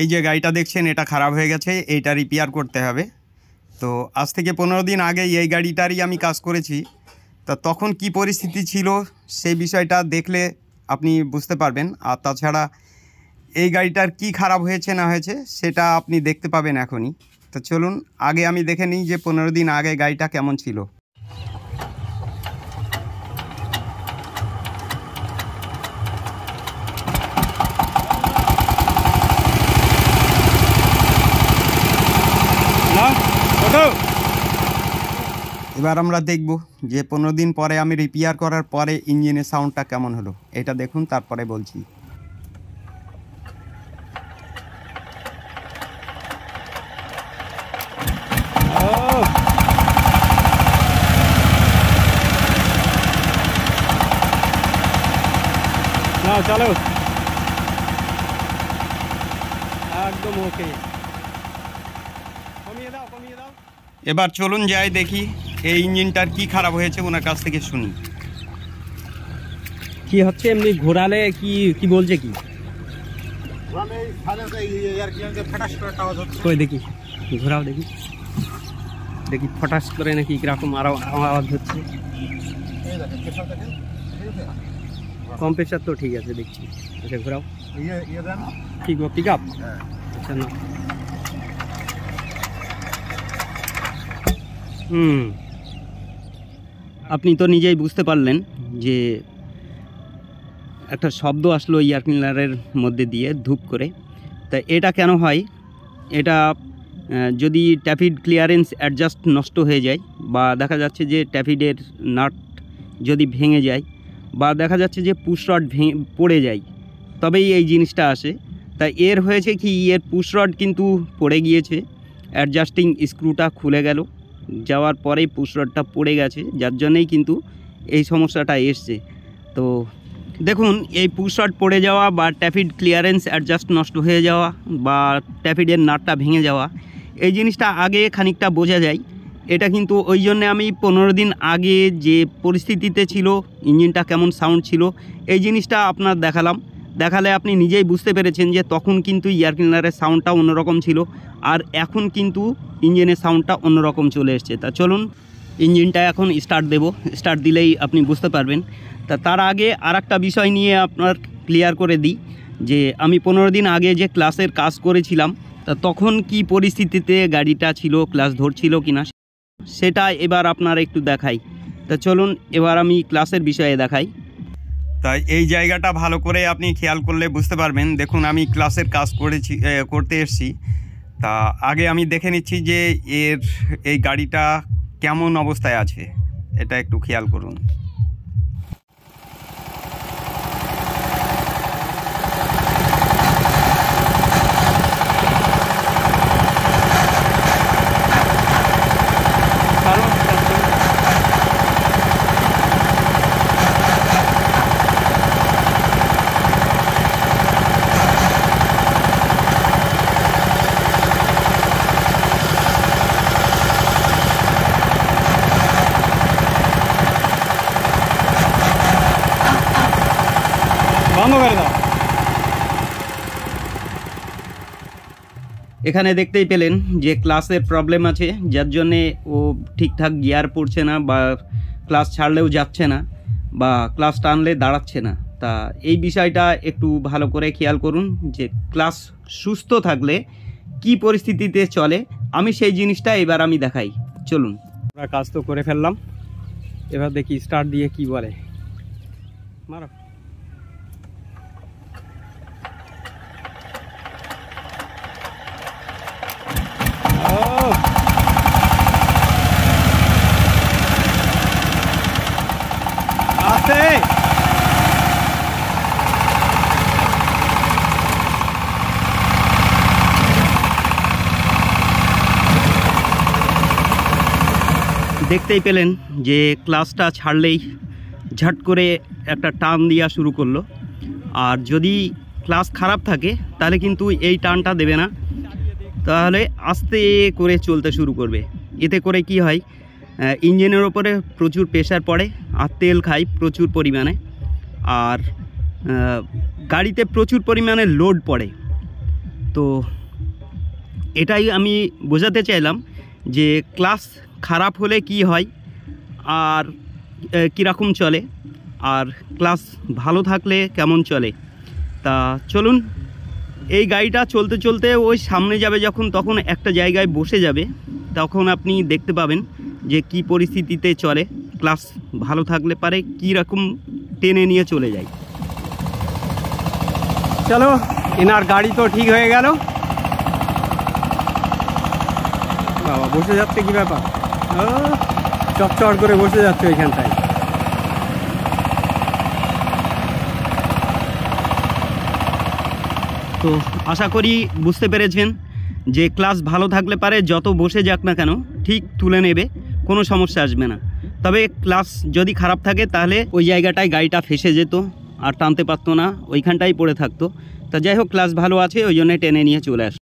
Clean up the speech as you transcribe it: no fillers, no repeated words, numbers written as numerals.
এই যে গাড়িটা দেখছেন এটা খারাপ হয়ে গেছে, এইটা রিপেয়ার করতে হবে। তো আজ থেকে 15 দিন আগে এই গাড়িটারই আমি কাজ করেছি। তা তখন কি পরিস্থিতি ছিল সেই বিষয়টা দেখলে আপনি বুঝতে পারবেন। আর তাছাড়া এই গাড়িটার কি খারাপ হয়েছে না হয়েছে সেটা আপনি দেখতে পাবেন এখনই। তো চলুন আগে আমি দেখে নিই যে 15 দিন আগে গাড়িটা কেমন ছিল। এবার আমরা দেখব যে 15 দিন পরে আমি রিপেয়ার করার পরে ইঞ্জিনের সাউন্ডটা কেমন হলো। এটা দেখুন তারপরে বলছি। না চলো একদম ওকে। এবার চলুন যাই দেখি এই ইঞ্জিনটার কি খারাপ হয়েছে, ওনার কাছ থেকে শুনি কি হচ্ছে। এমনি ঘোরালে কি কি বলছে কি কই দেখি, ঘোরাও দেখি, দেখি ফটাস করে নাকি কিরকম আরো আওয়াজ হচ্ছে। কম্প্রেসার তো ঠিক আছে দেখছি। আচ্ছা ঘোরাও, ঠিক পিক আপ। আচ্ছা না আপনি তো নিজেই বুঝতে পারলেন যে একটা শব্দ আসলো এয়ার ক্লিনারের মধ্যে দিয়ে ধূপ করে। তা এটা কেন হয়, এটা যদি ট্যাফিড ক্লিয়ারেন্স অ্যাডজাস্ট নষ্ট হয়ে যায়, বা দেখা যাচ্ছে যে ট্যাফিডের নাট যদি ভেঙে যায়, বা দেখা যাচ্ছে যে পুশ রড পড়ে যায়, তবেই এই জিনিসটা আসে। তা এর হয়েছে কি, এর পুশ রড কিন্তু পড়ে গিয়েছে, অ্যাডজাস্টিং স্ক্রুটা খুলে গেল, যাওয়ার পরেই পুশ রডটা পড়ে গেছে, যার জন্যেই কিন্তু এই সমস্যাটা এসছে। তো দেখুন, এই পুশ রড পড়ে যাওয়া বা ট্যাফিড ক্লিয়ারেন্স অ্যাডজাস্ট নষ্ট হয়ে যাওয়া বা ট্যাফিডের নাটটা ভেঙে যাওয়া, এই জিনিসটা আগে খানিকটা বোঝা যায়। এটা কিন্তু ওই জন্যে আমি 15 দিন আগে যে পরিস্থিতিতে ছিল, ইঞ্জিনটা কেমন সাউন্ড ছিল, এই জিনিসটা আপনার দেখালে আপনি নিজেই বুঝতে পেরেছেন যে তখন কিন্তু এয়ার ক্লিনারের সাউন্ডটা অন্যরকম ছিল, আর এখন কিন্তু ইঞ্জিনের সাউন্ডটা অন্যরকম চলে এসছে। তা চলুন ইঞ্জিনটা এখন স্টার্ট দেব, স্টার্ট দিলেই আপনি বুঝতে পারবেন। তা তার আগে আর একটা বিষয় নিয়ে আপনার ক্লিয়ার করে দিই যে আমি 15 দিন আগে যে ক্লাসের কাজ করেছিলাম, তা তখন কি পরিস্থিতিতে গাড়িটা ছিল, ক্লাস ধরছিল কিনা সেটা এবার আপনার একটু দেখাই। তা চলুন এবার আমি ক্লাসের বিষয়ে দেখাই। তাই এই জায়গাটা ভালো করে আপনি খেয়াল করলে বুঝতে পারবেন। দেখুন আমি ক্লাসের কাজ করতে এসেছি। তা আগে আমি দেখে নিচ্ছি যে এই গাড়িটা কেমন অবস্থায় আছে, এটা একটু খেয়াল করুন। এখানে দেখতেই পেলেন যে ক্লাসের প্রবলেম আছে, যার জন্যে ও ঠিকঠাক গিয়ার পড়ছে না, বা ক্লাস ছাড়লেও যাচ্ছে না, বা ক্লাস টানলে দাঁড়াচ্ছে না। তা এই বিষয়টা একটু ভালো করে খেয়াল করুন যে ক্লাস সুস্থ থাকলে কি পরিস্থিতিতে চলে, আমি সেই জিনিসটা এবার আমি দেখাই। চলুন, আমরা কাজ তো করে ফেললাম, এবার দেখি স্টার্ট দিয়ে কি বলে। মারো। দেখতেই পেলেন যে ক্লাসটা ছাড়লেই ঝট করে একটা টার্ন দেওয়া শুরু করলো, আর যদি ক্লাস খারাপ থাকে তাহলে কিন্তু এই টার্নটা দেবে না, তাহলে আস্তে করে চলতে শুরু করবে। এতে করে কি হয়, ইঞ্জিনের ওপরে প্রচুর প্রেশার পড়ে, আর তেল খায় প্রচুর পরিমাণে, আর গাড়িতে প্রচুর পরিমাণে লোড পড়ে। তো এটাই আমি বোঝাতে চাইলাম যে ক্লাস খারাপ হলে কি হয় আর কীরকম চলে, আর ক্লাস ভালো থাকলে কেমন চলে। তা চলুন, এই গাড়িটা চলতে চলতে ওই সামনে যাবে যখন, তখন একটা জায়গায় বসে যাবে, তখন আপনি দেখতে পাবেন যে কি পরিস্থিতিতে চলে। ক্লাস ভালো থাকলে পারে কী রকম টেনে নিয়ে চলে যায়। চলো, এনার গাড়ি তো ঠিক হয়ে গেল। বাবা বসে যাচ্ছে, কি ব্যাপার, চটচট করে বসে যাচ্ছে ওইখানটায়। তো আশা করি বুঝতে পেরেছেন যে ক্লাস ভালো থাকলে পারে যত বসে যাক না কেন ঠিক তুলে নেবে, কোনো সমস্যা আসবে না। তবে ক্লাস যদি খারাপ থাকে তাহলে ওই জায়গাটায় গাড়িটা ফেসে যেত, আর টানতে পারতো না, ওইখানটাই পড়ে থাকতো। তা যাই হোক, ক্লাস ভালো আছে ওই জন্য টেনে নিয়ে চলে আসে।